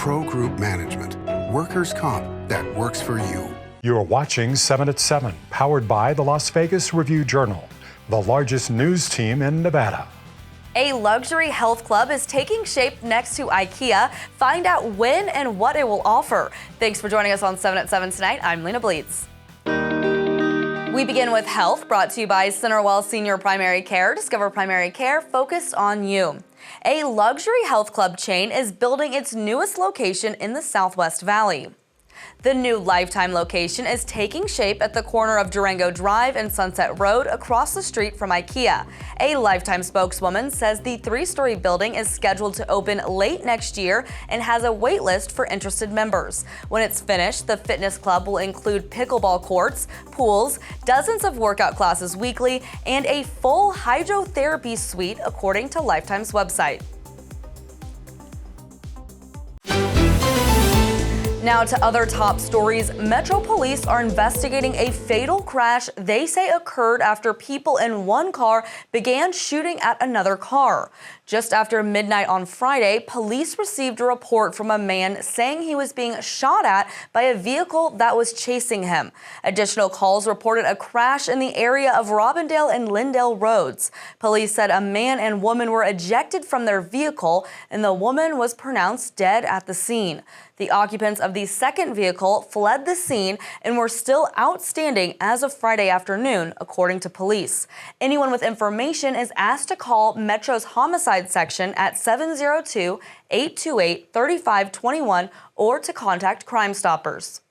Pro Group Management. Workers' comp that works for you. You're watching 7 at 7, powered by the Las Vegas Review-Journal, the largest news team in Nevada. A luxury health club is taking shape next to IKEA. Find out when and what it will offer. Thanks for joining us on 7 at 7 tonight. I'm Lena Bleets. We begin with health, brought to you by Centerwell Senior Primary Care. Discover primary care focused on you. A luxury health club chain is building its newest location in the Southwest Valley. The new Lifetime location is taking shape at the corner of Durango Drive and Sunset Road across the street from IKEA. A Lifetime spokeswoman says the three-story building is scheduled to open late next year and has a wait list for interested members. When it's finished, the fitness club will include pickleball courts, pools, dozens of workout classes weekly, and a full hydrotherapy suite, according to Lifetime's website. Now to other top stories. Metro Police are investigating a fatal crash they say occurred after people in one car began shooting at another car. Just after midnight on Friday, police received a report from a man saying he was being shot at by a vehicle that was chasing him. Additional calls reported a crash in the area of Robindale and Lindale roads. Police said a man and woman were ejected from their vehicle, and the woman was pronounced dead at the scene. The occupants of the second vehicle fled the scene and were still outstanding as of Friday afternoon, according to police. Anyone with information is asked to call Metro's homicide section at 702-828-3521 or to contact Crime Stoppers.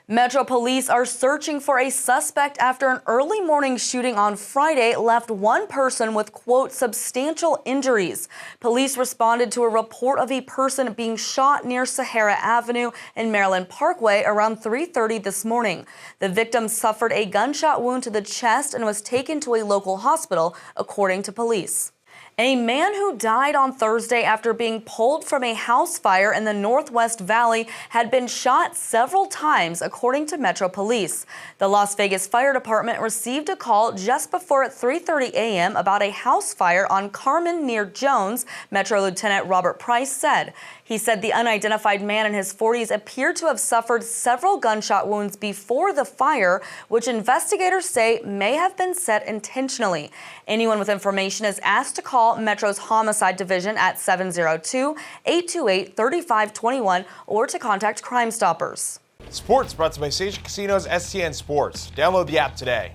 Metro Police are searching for a suspect after an early morning shooting on Friday left one person with, quote, substantial injuries. Police responded to a report of a person being shot near Sahara Avenue and Maryland Parkway around 3:30 this morning. The victim suffered a gunshot wound to the chest and was taken to a local hospital, according to police. A man who died on Thursday after being pulled from a house fire in the Northwest Valley had been shot several times, according to Metro Police. The Las Vegas Fire Department received a call just before 3:30 a.m. about a house fire on Carmen near Jones, Metro Lieutenant Robert Price said. He said the unidentified man in his 40s appeared to have suffered several gunshot wounds before the fire, which investigators say may have been set intentionally. Anyone with information is asked to call Metro's Homicide Division at 702-828-3521 or to contact Crime Stoppers. Sports brought to you by Station Casino's STN Sports. Download the app today.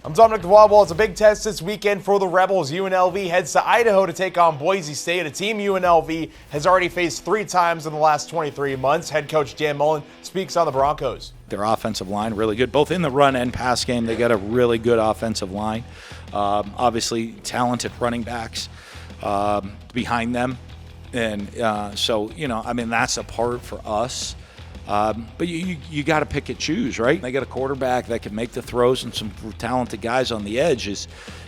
I'm Dominic DeWaldwell. It's a big test this weekend for the Rebels. UNLV heads to Idaho to take on Boise State, a team UNLV has already faced 3 times in the last 23 months. Head coach Dan Mullen speaks on the Broncos. Their offensive line really good, both in the run and pass game. They got a really good offensive line. Obviously, talented running backs behind them. And so, that's a part for us. But you got to pick and choose, right? They got a quarterback that can make the throws and some talented guys on the edge.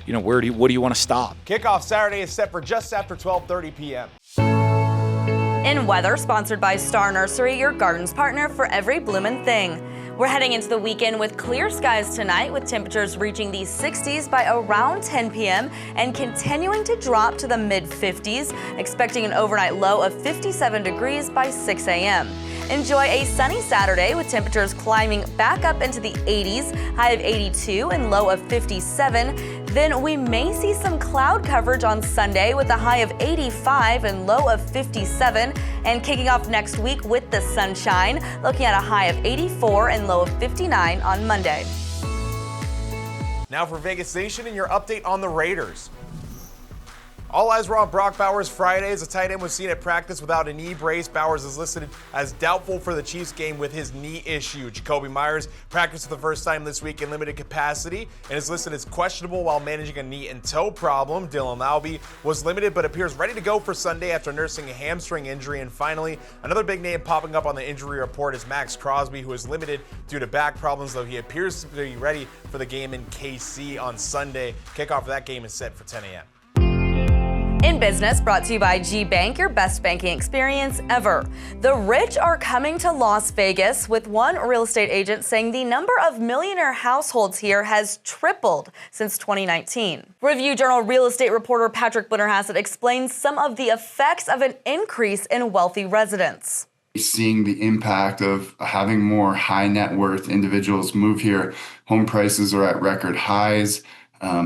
What do you want to stop? Kickoff Saturday is set for just after 12:30 p.m. In weather, sponsored by Star Nursery, your garden's partner for every bloomin' thing. We're heading into the weekend with clear skies tonight, with temperatures reaching the 60s by around 10 p.m. and continuing to drop to the mid-50s, expecting an overnight low of 57 degrees by 6 a.m. Enjoy a sunny Saturday with temperatures climbing back up into the 80s, high of 82 and low of 57. Then we may see some cloud coverage on Sunday with a high of 85 and low of 57. And kicking off next week with the sunshine, looking at a high of 84 and low of 59 on Monday. Now for Vegas Nation and your update on the Raiders. All eyes were on Brock Bowers Friday as a tight end was seen at practice without a knee brace. Bowers is listed as doubtful for the Chiefs game with his knee issue. Jacoby Myers practiced for the first time this week in limited capacity and is listed as questionable while managing a knee and toe problem. Dylan Laube was limited but appears ready to go for Sunday after nursing a hamstring injury. And finally, another big name popping up on the injury report is Max Crosby, who is limited due to back problems, though he appears to be ready for the game in KC on Sunday. Kickoff for that game is set for 10 a.m. In Business, brought to you by G Bank, your best banking experience ever. The rich are coming to Las Vegas, with one real estate agent saying the number of millionaire households here has tripled since 2019. Review Journal real estate reporter Patrick Blennerhassett explains some of the effects of an increase in wealthy residents. Seeing the impact of having more high net worth individuals move here. Home prices are at record highs.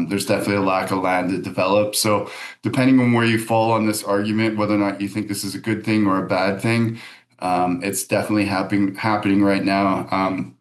There's definitely a lack of land to develop. So depending on where you fall on this argument, whether or not you think this is a good thing or a bad thing, it's definitely happening right now.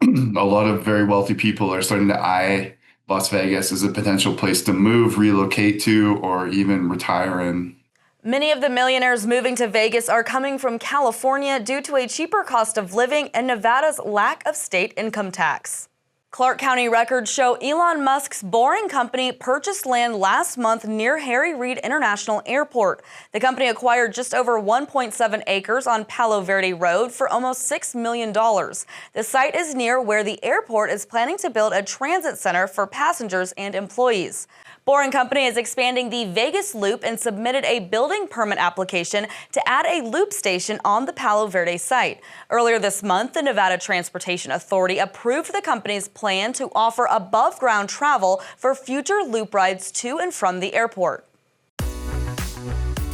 A lot of very wealthy people are starting to eye Las Vegas as a potential place to move, relocate to, or even retire in. Many of the millionaires moving to Vegas are coming from California due to a cheaper cost of living and Nevada's lack of state income tax. Clark County records show Elon Musk's Boring Company purchased land last month near Harry Reid International Airport. The company acquired just over 1.7 acres on Palo Verde Road for almost $6 million. The site is near where the airport is planning to build a transit center for passengers and employees. Boring Company is expanding the Vegas Loop and submitted a building permit application to add a loop station on the Palo Verde site. Earlier this month, the Nevada Transportation Authority approved the company's plan to offer above-ground travel for future loop rides to and from the airport.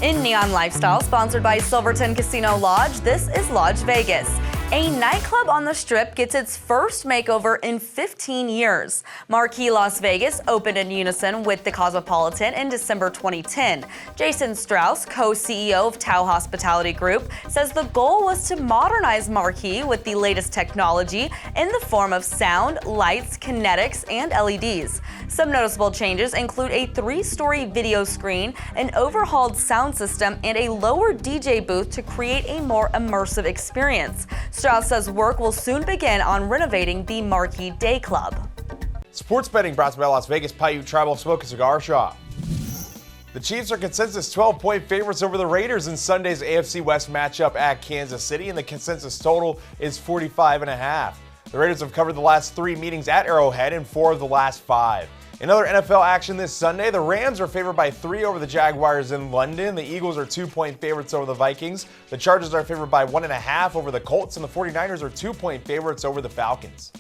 In Neon Lifestyle, sponsored by Silverton Casino Lodge, this is Lodge Vegas. A nightclub on the Strip gets its first makeover in 15 years. Marquee Las Vegas opened in unison with the Cosmopolitan in December 2010. Jason Strauss, co-CEO of Tao Hospitality Group, says the goal was to modernize Marquee with the latest technology in the form of sound, lights, kinetics, and LEDs. Some noticeable changes include a 3-story video screen, an overhauled sound system, and a lower DJ booth to create a more immersive experience. Strauss says work will soon begin on renovating the Marquee Day Club. Sports betting brought to you by Las Vegas Paiute Tribal Smoke and Cigar Shop. The Chiefs are consensus 12-point favorites over the Raiders in Sunday's AFC West matchup at Kansas City, and the consensus total is 45.5. The Raiders have covered the last 3 meetings at Arrowhead and 4 of the last 5. In other NFL action this Sunday, the Rams are favored by 3 over the Jaguars in London. The Eagles are 2-point favorites over the Vikings. The Chargers are favored by 1.5 over the Colts, and the 49ers are 2-point favorites over the Falcons.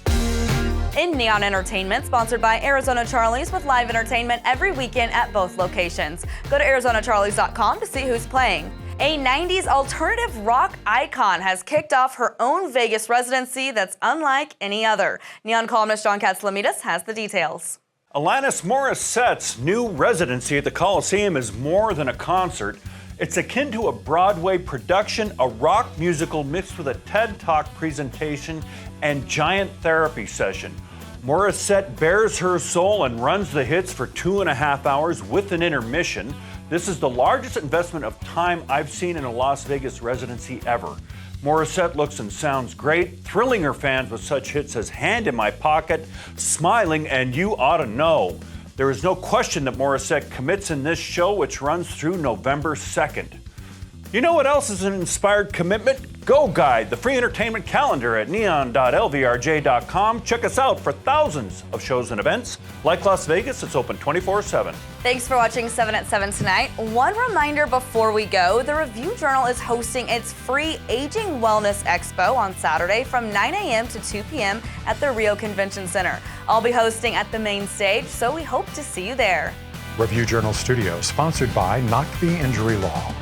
In Neon Entertainment, sponsored by Arizona Charlie's, with live entertainment every weekend at both locations. Go to ArizonaCharlies.com to see who's playing. A 90s alternative rock icon has kicked off her own Vegas residency that's unlike any other. Neon columnist John Katslamidas has the details. Alanis Morissette's new residency at the Coliseum is more than a concert. It's akin to a Broadway production, a rock musical mixed with a TED Talk presentation and giant therapy session. Morissette bares her soul and runs the hits for 2.5 hours with an intermission. This is the largest investment of time I've seen in a Las Vegas residency ever. Morissette looks and sounds great, thrilling her fans with such hits as Hand in My Pocket, Smiling, and You Ought to Know. There is no question that Morissette commits in this show, which runs through November 2nd. You know what else is an inspired commitment? Go Guide, the free entertainment calendar at neon.lvrj.com. Check us out for thousands of shows and events. Like Las Vegas, it's open 24/7. Thanks for watching 7 at 7 tonight. One reminder before we go, the Review Journal is hosting its free Aging Wellness Expo on Saturday from 9 a.m. to 2 p.m. at the Rio Convention Center. I'll be hosting at the main stage, so we hope to see you there. Review Journal Studios, sponsored by Marquee Injury Law.